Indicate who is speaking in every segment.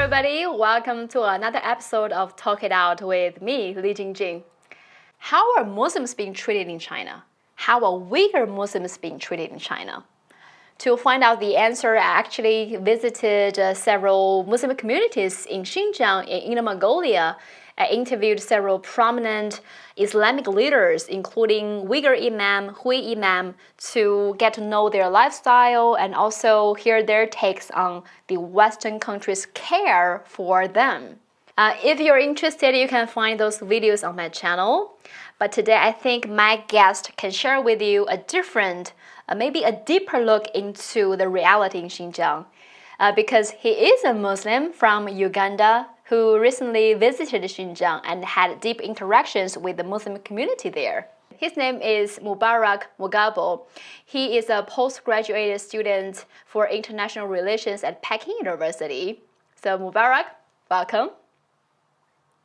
Speaker 1: everybody. Welcome to another episode of Talk It Out with me, Li Jingjing. How are Muslims being treated in China? How are Uyghur Muslims being treated in China? To find out the answer, I actually visited several Muslim communities in Xinjiang, in Inner Mongolia. I interviewed several prominent Islamic leaders, including Uyghur Imam, Hui Imam, to get to know their lifestyle and also hear their takes on the Western countries' care for them. If you're interested, you can find those videos on my channel. But today, I think my guest can share with you a different, maybe a deeper look into the reality in Xinjiang. Because he is a Muslim from Uganda who recently visited Xinjiang and had deep interactions with the Muslim community there. His name is Mubarak Mugabo. He is a postgraduate student for international relations at Peking University. So Mubarak, welcome.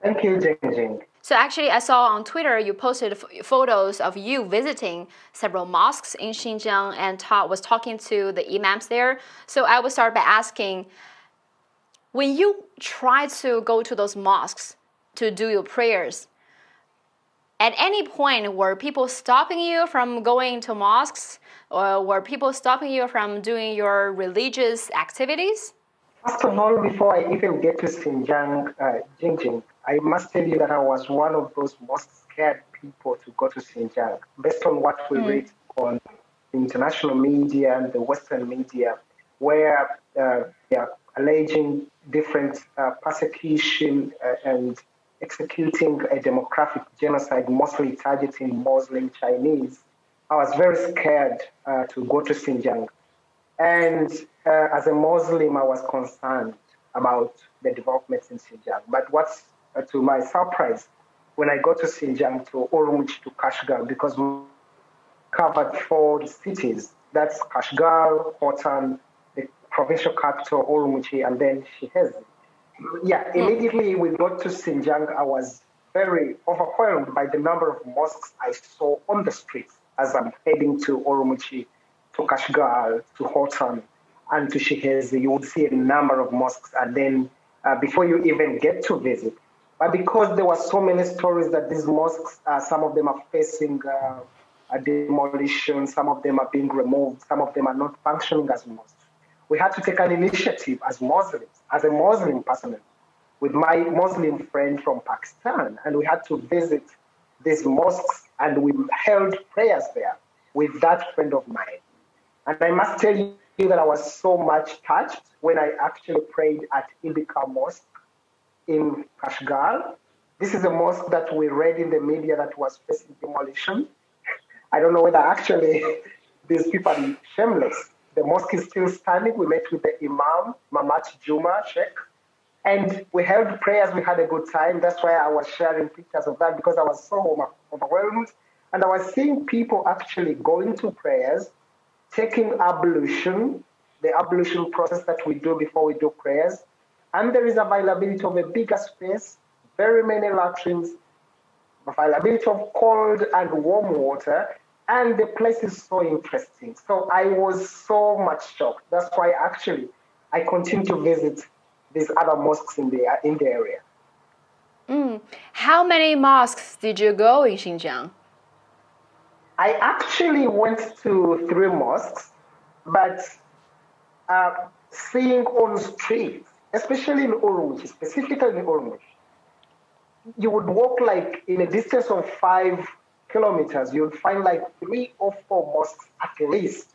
Speaker 2: Thank you, Jingjing.
Speaker 1: So actually, I saw on Twitter you posted photos of you visiting several mosques in Xinjiang and was talking to the imams there. So I will start by asking, when you try to go to those mosques to do your prayers, at any point were people stopping you from going to mosques, or were people stopping you from doing your religious activities?
Speaker 2: First of all, before I even get to Xinjiang, Jingjing, I must tell you that I was one of those most scared people to go to Xinjiang, based on what we read on the international media and the Western media, where they are alleging different persecution and executing a demographic genocide, mostly targeting Muslim Chinese. I was very scared to go to Xinjiang. And as a Muslim, I was concerned about the developments in Xinjiang. But what's to my surprise, when I got to Xinjiang, to Urumqi, to Kashgar, because we covered 4 cities. That's Kashgar, Khotan, the provincial capital, Urumqi, and then Shihez. Yeah, immediately we got to Xinjiang, I was very overwhelmed by the number of mosques I saw on the streets as I'm heading to Urumqi, to Kashgar, to Khotan, and to Shihez. You would see a number of mosques, and then before you even get to visit. But because there were so many stories that these mosques, some of them are facing a demolition, some of them are being removed, some of them are not functioning as mosques. We had to take an initiative as Muslims, as a Muslim person, with my Muslim friend from Pakistan, and we had to visit these mosques, and we held prayers there with that friend of mine. And I must tell you that I was so much touched when I actually prayed at Ibika Mosque in Kashgar. This is a mosque that we read in the media that was facing demolition. I don't know whether actually these people are shameless. The mosque is still standing. We met with the Imam, Mamat Juma Sheikh, and we held prayers. We had a good time. That's why I was sharing pictures of that, because I was so overwhelmed. And I was seeing people actually going to prayers, taking ablution, the ablution process that we do before we do prayers. And there is availability of a bigger space, very many latrines, availability of cold and warm water, and the place is so interesting. So I was so much shocked. That's why actually I continue to visit these other mosques in the area.
Speaker 1: How many mosques did you go in Xinjiang?
Speaker 2: I actually went to 3 mosques, but seeing on streets, especially in Urumqi, specifically in Urumqi, you would walk like in a distance of 5 kilometers, you would find like 3 or 4 mosques at least.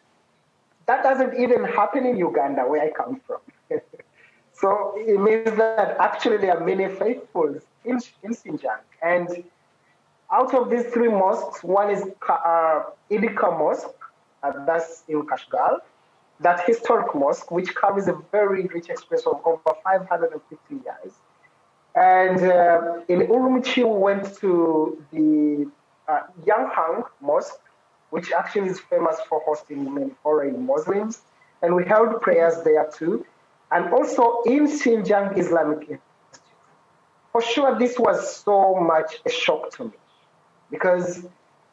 Speaker 2: That doesn't even happen in Uganda, where I come from. So it means that actually there are many faithfuls in Xinjiang. And out of these 3 mosques, one is Ibika Mosque, that's in Kashgar, that historic mosque, which carries a very rich experience of over 550 years. And in Urumqi, we went to the Yanghang Mosque, which actually is famous for hosting many foreign Muslims. And we held prayers there too. And also in Xinjiang Islamic Institute. For sure, this was so much a shock to me, because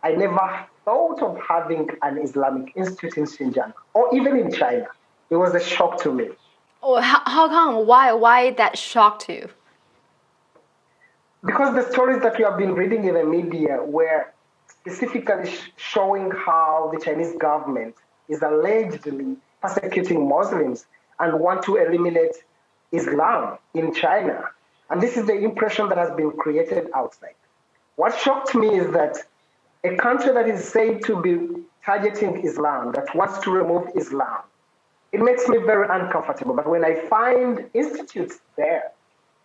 Speaker 2: I never thought of having an Islamic institute in Xinjiang, or even in China. It was a shock to me.
Speaker 1: Oh, how come? Why that shocked you?
Speaker 2: Because the stories that we have been reading in the media were specifically showing how the Chinese government is allegedly persecuting Muslims and want to eliminate Islam in China. And this is the impression that has been created outside. What shocked me is that a country that is said to be targeting Islam, that wants to remove Islam, it makes me very uncomfortable. But when I find institutes there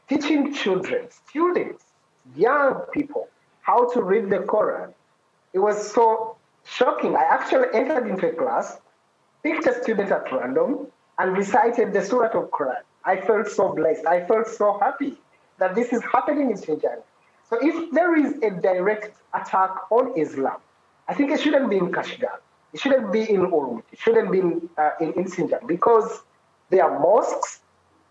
Speaker 2: teaching children, students, young people how to read the Quran, it was so shocking. I actually entered into a class, picked a student at random, and recited the Surah of Quran. I felt so blessed. I felt so happy that this is happening in Xinjiang. So if there is a direct attack on Islam, I think it shouldn't be in Kashgar. It shouldn't be in Urumqi. It shouldn't be in Xinjiang because there are mosques,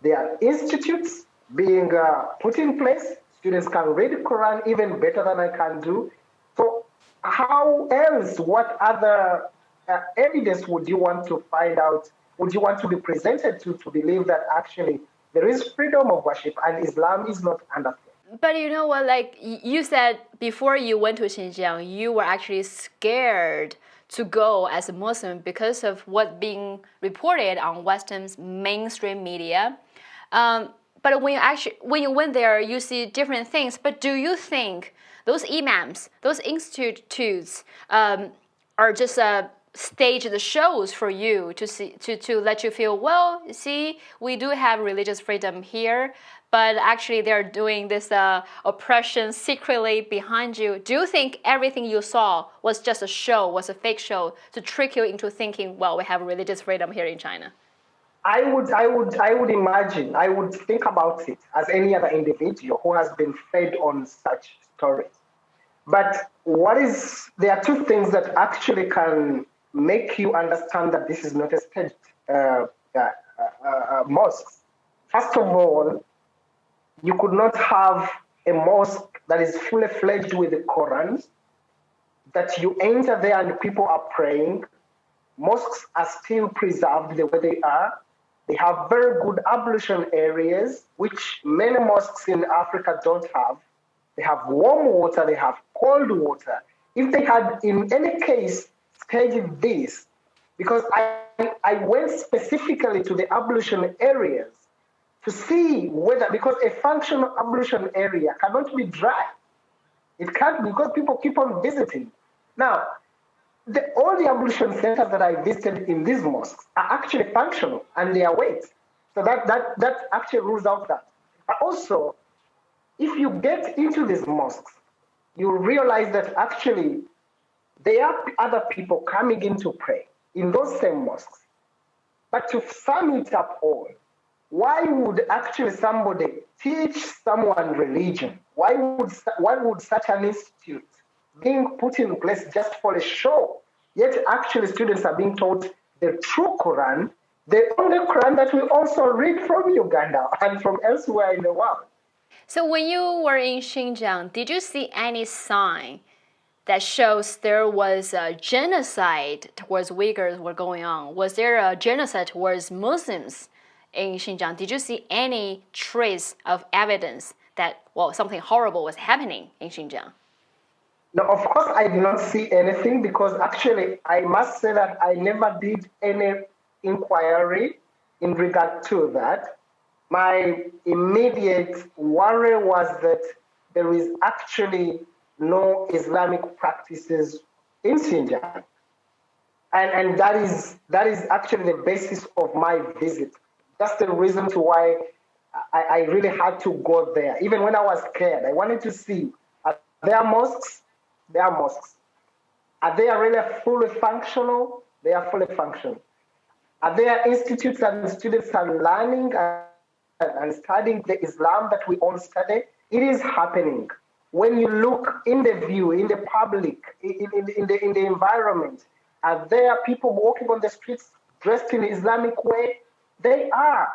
Speaker 2: there are institutes being put in place. Students can read the Quran even better than I can do. So how else, what other evidence would you want to find out, would you want to be presented to believe that actually there is freedom of worship and Islam is not under threat?
Speaker 1: But you know what, like you said before you went to Xinjiang, you were actually scared to go as a Muslim because of what being reported on Western's mainstream media. But when you went there, you see different things. But do you think those imams, those institutes, are just staged shows for you to let you feel, well, see, we do have religious freedom here, but actually they're doing this oppression secretly behind you? Do you think everything you saw was just a show, was a fake show to trick you into thinking, well, we have religious freedom here in China?
Speaker 2: I would imagine, I would think about it as any other individual who has been fed on such stories. But there are two things that actually can make you understand that this is not a staged mosque. First of all, you could not have a mosque that is fully fledged with the Quran, that you enter there and people are praying. Mosques are still preserved the way they are. They have very good ablution areas, which many mosques in Africa don't have. They have warm water, they have cold water. If they had, in any case, staged this, because I went specifically to the ablution areas to see whether, because a functional ablution area cannot be dry. It can't, because people keep on visiting. Now, all the ablution centers that I visited in these mosques are actually functional and they are wet. So that actually rules out that. But also, if you get into these mosques, you realize that actually there are other people coming in to pray in those same mosques. But to sum it up all, why would actually somebody teach someone religion? Why would such an institute being put in place just for a show? Yet actually students are being taught the true Quran, the only Quran that we also read from Uganda and from elsewhere in the world.
Speaker 1: So when you were in Xinjiang, did you see any sign that shows there was a genocide towards Uyghurs were going on? Was there a genocide towards Muslims in Xinjiang? Did you see any trace of evidence that, well, something horrible was happening in Xinjiang?
Speaker 2: No, of course, I did not see anything because actually, I must say that I never did any inquiry in regard to that. My immediate worry was that there is actually no Islamic practices in Xinjiang. And that is actually the basis of my visit. That's the reason to why I really had to go there. Even when I was scared, I wanted to see, are there mosques? There are mosques. Are they really fully functional? They are fully functional. Are there institutes and students are learning and studying the Islam that we all study? It is happening. When you look in the view, in the public, in the environment, are there people walking on the streets dressed in Islamic way? They are.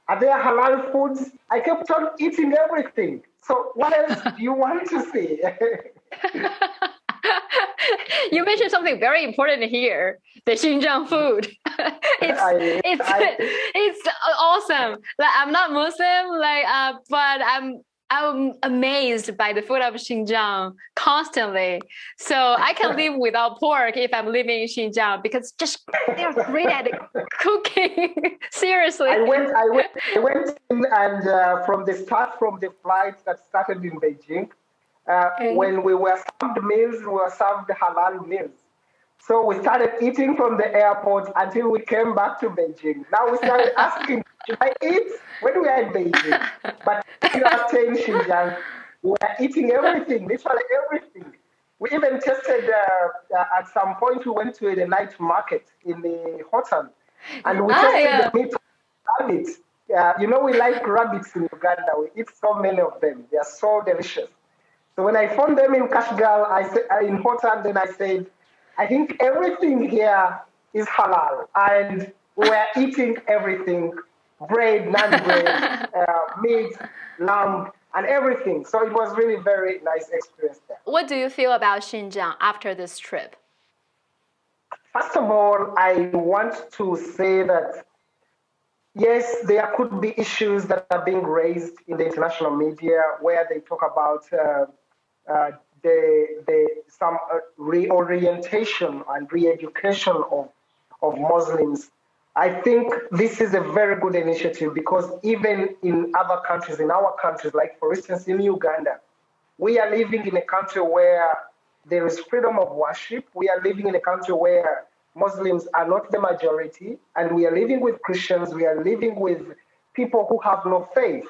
Speaker 2: Are there halal foods? I kept on eating everything. So what else do you want to see?
Speaker 1: You mentioned something very important here, the Xinjiang food. It's awesome. Like I'm not Muslim, but I'm amazed by the food of Xinjiang constantly. So I can live without pork if I'm living in Xinjiang because just they're great at cooking. Seriously.
Speaker 2: I went in and from the flight that started in Beijing, when we were served meals, we were served halal meals. So we started eating from the airport until we came back to Beijing. Now we started asking, should I eat when we are in Beijing? But when you are staying in Xinjiang, we were eating everything, literally everything. We even tested, at some point, we went to the night market in the hotel and we tested the meat of rabbits. We like rabbits in Uganda. We eat so many of them. They are so delicious. So when I found them in Kashgal, I said in Hotan, then I said, I think everything here is halal, and we were eating everything: bread, non-bread, meat, lamb, and everything. So it was really very nice experience there.
Speaker 1: What do you feel about Xinjiang after this trip?
Speaker 2: First of all, I want to say that yes, there could be issues that are being raised in the international media where they talk about uh, some reorientation and re-education of Muslims. I think this is a very good initiative because even in other countries, in our countries, like for instance in Uganda, we are living in a country where there is freedom of worship. We are living in a country where Muslims are not the majority, and we are living with Christians. We are living with people who have no faith.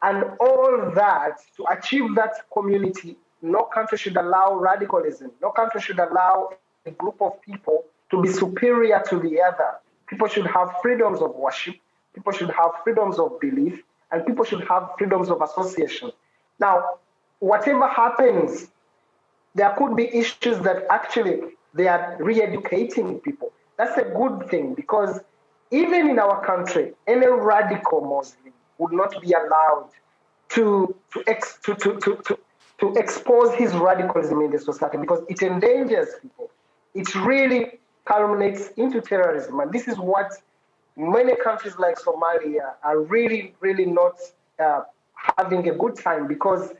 Speaker 2: And all that, to achieve that community, no country should allow radicalism. No country should allow a group of people to be superior to the other. People should have freedoms of worship. People should have freedoms of belief. And people should have freedoms of association. Now, whatever happens, there could be issues that actually they are re-educating people. That's a good thing because even in our country, any radical Muslim would not be allowed to expose his radicalism in the society because it endangers people. It really culminates into terrorism. And this is what many countries like Somalia are really, really not having a good time because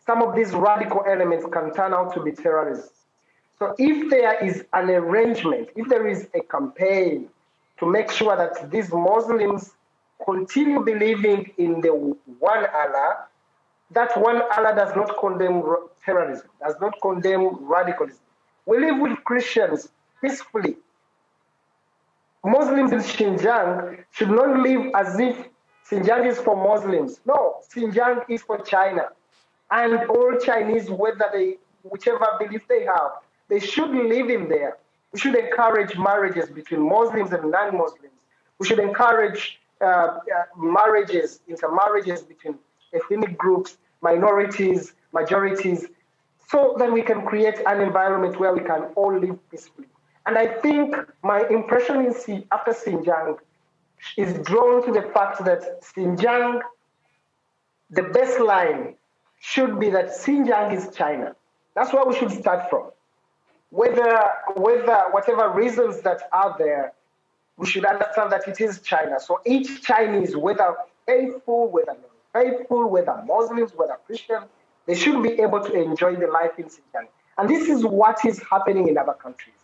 Speaker 2: some of these radical elements can turn out to be terrorists. So if there is an arrangement, if there is a campaign to make sure that these Muslims continue believing in the one Allah, that one Allah does not condemn terrorism, does not condemn radicalism. We live with Christians peacefully. Muslims in Xinjiang should not live as if Xinjiang is for Muslims. No, Xinjiang is for China. And all Chinese, whichever belief they have, they should live in there. We should encourage marriages between Muslims and non-Muslims. We should encourage intermarriages between ethnic groups, minorities, majorities, so that we can create an environment where we can all live peacefully. And I think my impression after Xinjiang is drawn to the fact that Xinjiang, the baseline should be that Xinjiang is China. That's where we should start from. Whether whatever reasons that are there, we should understand that it is China. So each Chinese, whether faithful, whether non-faithful, whether Muslims, whether Christians, they should be able to enjoy the life in Xinjiang. And this is what is happening in other countries.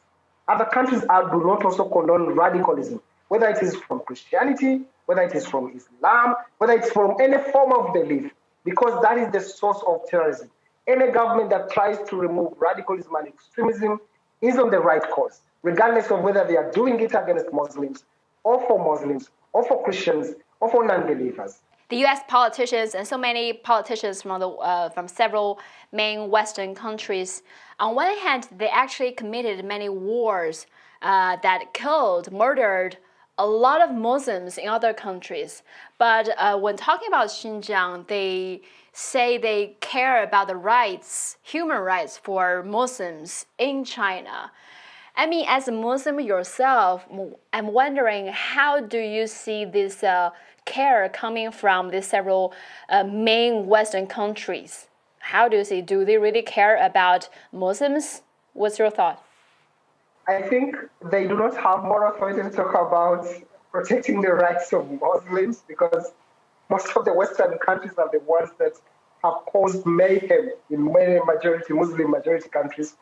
Speaker 2: Other countries do not also condone radicalism, whether it is from Christianity, whether it is from Islam, whether it's from any form of belief, because that is the source of terrorism. Any government that tries to remove radicalism and extremism is on the right course, regardless of whether they are doing it against Muslims, or for Christians, or for non-believers.
Speaker 1: The U.S. politicians and so many politicians from several main Western countries, on one hand, they actually committed many wars that killed, murdered a lot of Muslims in other countries. But when talking about Xinjiang, they say they care about the rights, human rights for Muslims in China. I mean, as a Muslim yourself, I'm wondering, how do you see this care coming from these several main Western countries? How do you see? Do they really care about Muslims? What's your thought?
Speaker 2: I think they do not have more authority to talk about protecting the rights of Muslims because most of the Western countries are the ones that have caused mayhem in many Muslim majority countries.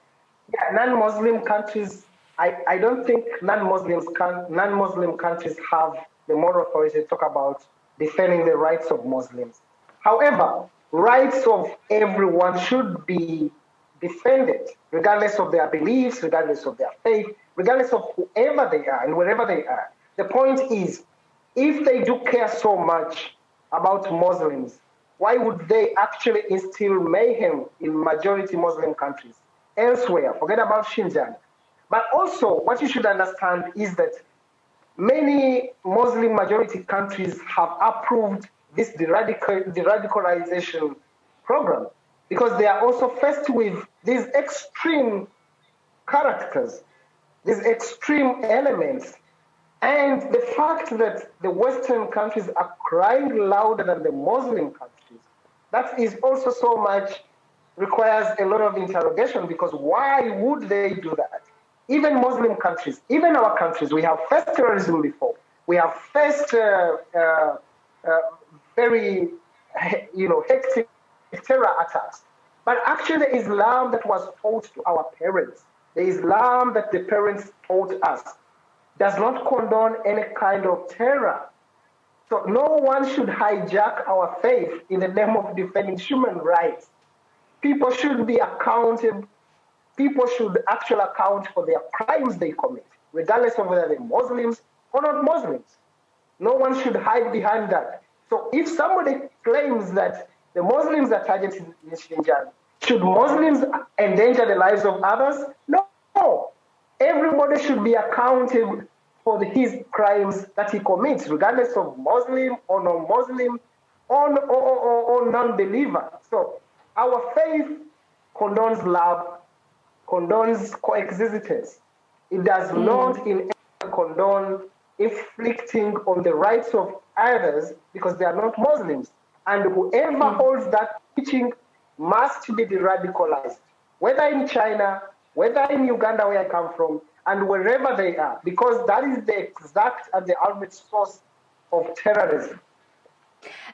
Speaker 2: Yeah, non-Muslim countries, I don't think non-Muslim countries have the moral authority to talk about defending the rights of Muslims. However, rights of everyone should be defended, regardless of their beliefs, regardless of their faith, regardless of whoever they are and wherever they are. The point is, if they do care so much about Muslims, why would they actually instill mayhem in majority Muslim countries? Elsewhere, forget about Xinjiang. But also, what you should understand is that many Muslim majority countries have approved this de-radicalization program because they are also faced with these extreme characters, these extreme elements. And the fact that the Western countries are crying louder than the Muslim countries, that is also so much requires a lot of interrogation because why would they do that? Even Muslim countries, even our countries, we have faced terrorism before. We have faced very, hectic terror attacks. But actually, the Islam that was taught to our parents, the Islam that the parents taught us, does not condone any kind of terror. So no one should hijack our faith in the name of defending human rights. People should be accountable. People should actually account for their crimes they commit, regardless of whether they're Muslims or not Muslims. No one should hide behind that. So if somebody claims that the Muslims are targeted in Xinjiang, should Muslims endanger the lives of others? No. Everybody should be accountable for his crimes that he commits, regardless of Muslim or non-Muslim or non-believer. So our faith condones love, condones coexistence. It does not in any way condone inflicting on the rights of others because they are not Muslims. And whoever holds that teaching must be de-radicalized, whether in China, whether in Uganda, where I come from, and wherever they are, because that is the exact and the ultimate source of terrorism.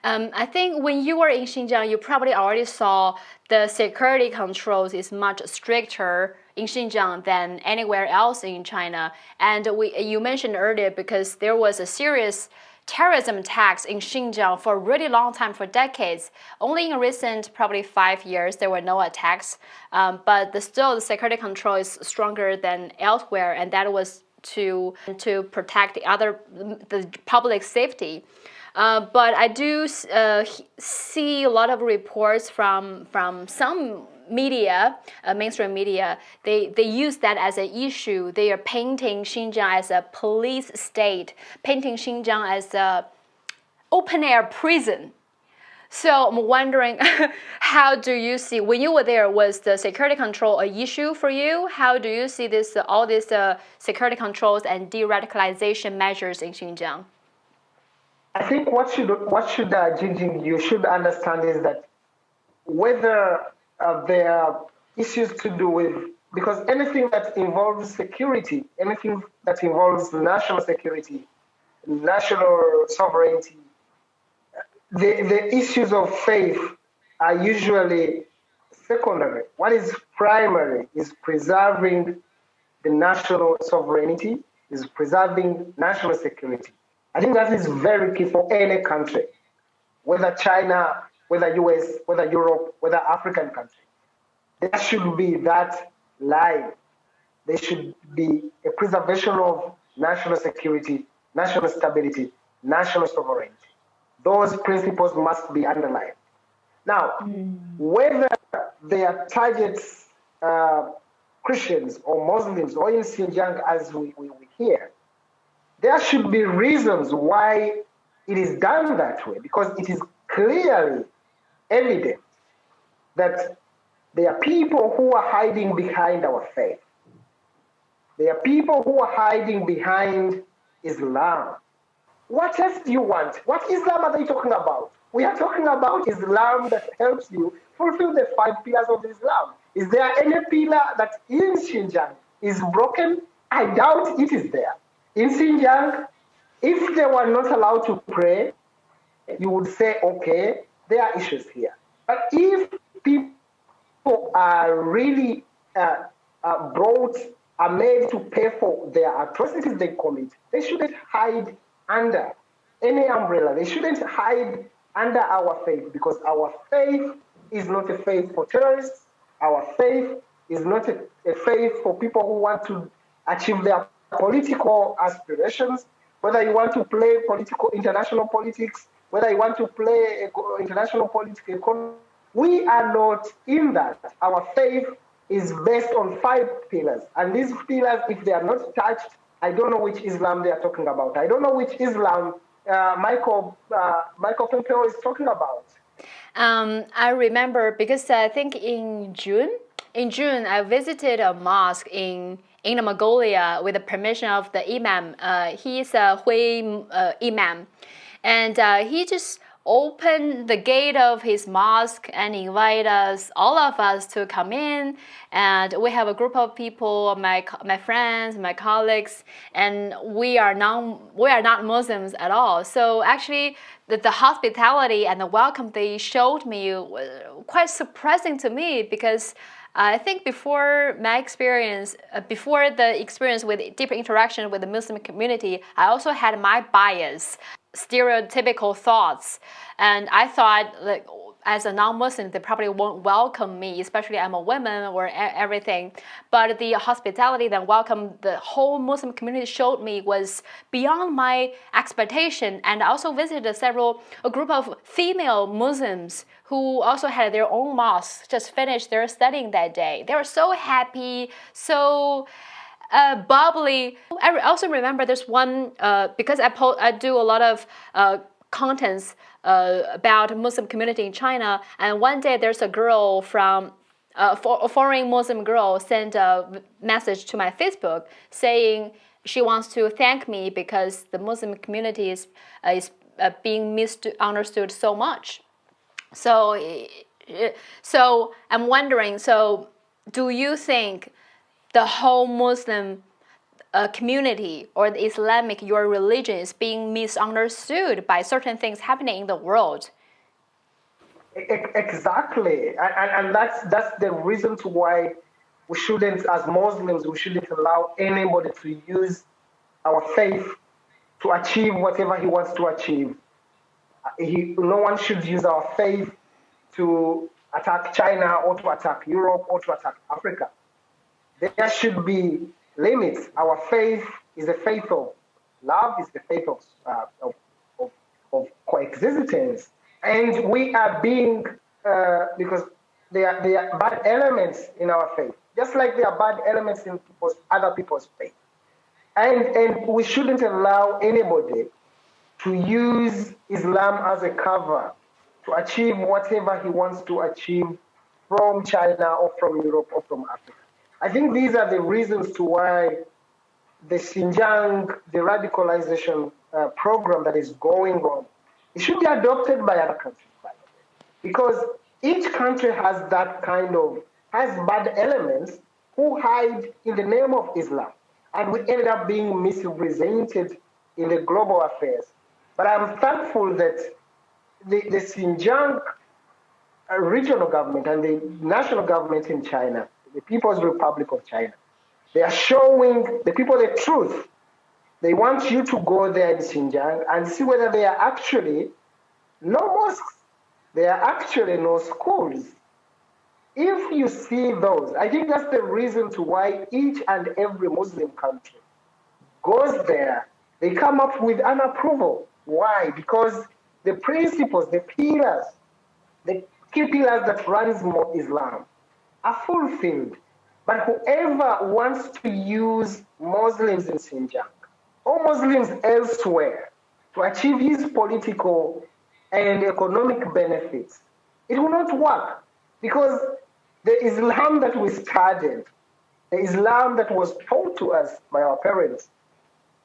Speaker 1: I think when you were in Xinjiang, you probably already saw the security controls is much stricter in Xinjiang than anywhere else in China. And you mentioned earlier because there was a serious terrorism attacks in Xinjiang for a really long time, for decades. Only in recent, probably 5 years, there were no attacks. But still, the security control is stronger than elsewhere, and that was to protect the public safety. But I do see a lot of reports from some media, mainstream media. They use that as an issue. They are painting Xinjiang as a police state, painting Xinjiang as a open-air prison. So I'm wondering, how do you see, when you were there, was the security control an issue for you? How do you see this all these security controls and de-radicalization measures in Xinjiang?
Speaker 2: I think what Jingjing, you should understand is that whether there are issues to do with, because anything that involves security, anything that involves national security, national sovereignty, the issues of faith are usually secondary. What is primary is preserving the national sovereignty, is preserving national security. I think that is very key for any country, whether China, whether US, whether Europe, whether African country. There should be that line. There should be a preservation of national security, national stability, national sovereignty. Those principles must be underlined. Now, whether they are targets Christians or Muslims or in Xinjiang, as we hear, there should be reasons why it is done that way, because it is clearly evident that there are people who are hiding behind our faith. There are people who are hiding behind Islam. What else do you want? What Islam are they talking about? We are talking about Islam that helps you fulfill the 5 pillars of Islam. Is there any pillar that in Xinjiang is broken? I doubt it is there. In Xinjiang, if they were not allowed to pray, you would say, okay, there are issues here. But if people are really brought, are made to pay for their atrocities they commit, they shouldn't hide under any umbrella. They shouldn't hide under our faith, because our faith is not a faith for terrorists. Our faith is not a faith for people who want to achieve their political aspirations. Whether you want to play international politics, whether you want to play international politics, we are not in that. Our faith is based on 5 pillars. And these pillars, if they are not touched, I don't know which Islam they are talking about. I don't know which Islam Michael Pompeo is talking about.
Speaker 1: I remember because I think in June I visited a mosque in Inner Mongolia with the permission of the imam. He's a Hui imam, and he just opened the gate of his mosque and invite us, all of us, to come in. And we have a group of people, my friends, my colleagues, and we are not Muslims at all. So actually, the hospitality and the welcome they showed me was quite surprising to me, because I think before the experience with deeper interaction with the Muslim community, I also had my bias, stereotypical thoughts, and I thought, like, as a non-Muslim, they probably won't welcome me, especially I'm a woman or everything. But the hospitality that welcomed the whole Muslim community showed me was beyond my expectation. And I also visited a group of female Muslims who also had their own mosques, just finished their studying that day. They were so happy, so bubbly. I also remember this one, because I do a lot of contents about Muslim community in China, and one day there's a girl from a foreign Muslim girl sent a message to my Facebook saying she wants to thank me because the Muslim community is being misunderstood so much. So I'm wondering, so do you think the whole Muslim community or the Islamic, your religion, is being misunderstood by certain things happening in the world?
Speaker 2: Exactly, and that's the reason to why we shouldn't, as Muslims, we shouldn't allow anybody to use our faith to achieve whatever he wants to achieve. No one should use our faith to attack China or to attack Europe or to attack Africa. There should be limits. Our faith is a faith of love, is the faith of coexistence. And we are being, because there are bad elements in our faith, just like there are bad elements in other people's faith. And we shouldn't allow anybody to use Islam as a cover to achieve whatever he wants to achieve from China or from Europe or from Africa. I think these are the reasons to why the Xinjiang, the radicalization program that is going on, it should be adopted by other countries, by the way. Because each country has bad elements who hide in the name of Islam. And we ended up being misrepresented in the global affairs. But I'm thankful that the Xinjiang regional government and the national government in China, the People's Republic of China, they are showing the people the truth. They want you to go there in Xinjiang and see whether there are actually no mosques, there are actually no schools. If you see those, I think that's the reason to why each and every Muslim country goes there. They come up with an approval. Why? Because the principles, the pillars, the key pillars that runs Islam are fulfilled. But whoever wants to use Muslims in Xinjiang or Muslims elsewhere to achieve his political and economic benefits, it will not work, because the Islam that we studied, the Islam that was taught to us by our parents,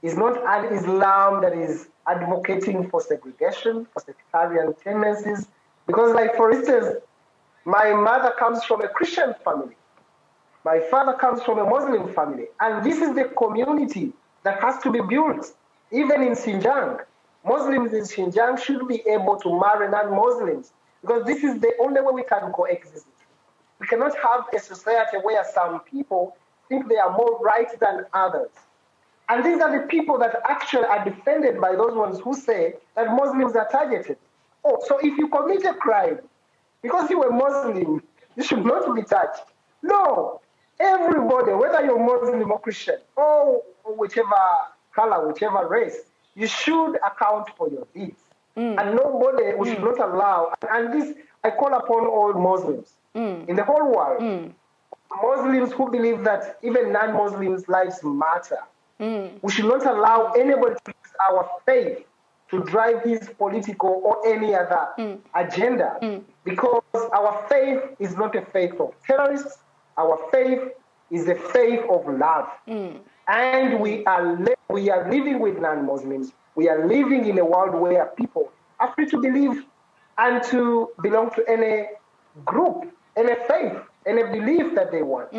Speaker 2: is not an Islam that is advocating for segregation, for sectarian tendencies. Because, like, for instance, my mother comes from a Christian family. My father comes from a Muslim family, and this is the community that has to be built. Even in Xinjiang, Muslims in Xinjiang should be able to marry non-Muslims because this is the only way we can coexist. We cannot have a society where some people think they are more right than others. And these are the people that actually are defended by those ones who say that Muslims are targeted. Oh, so if you commit a crime, because you were Muslim, you should not be touched. No, everybody, whether you're Muslim or Christian, or whichever color, whichever race, you should account for your deeds. And nobody, we should not allow, and this, I call upon all Muslims in the whole world, Muslims who believe that even non-Muslims' lives matter. We should not allow anybody to use our faith to drive his political or any other agenda, because our faith is not a faith of terrorists. Our faith is a faith of love. And we are living with non-Muslims. We are living in a world where people are free to believe and to belong to any group, any faith, any belief that they want.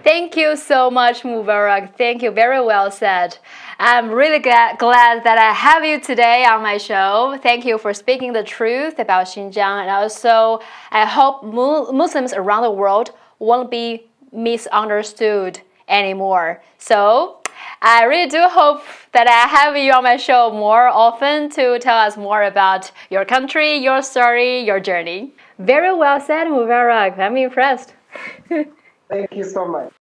Speaker 1: Thank you so much, Mubarak. Thank you. Very well said. I'm really glad that I have you today on my show. Thank you for speaking the truth about Xinjiang. And also, I hope Muslims around the world won't be misunderstood anymore. So, I really do hope that I have you on my show more often to tell us more about your country, your story, your journey. Very well said, Mubarak. I'm impressed.
Speaker 2: Thank you so much.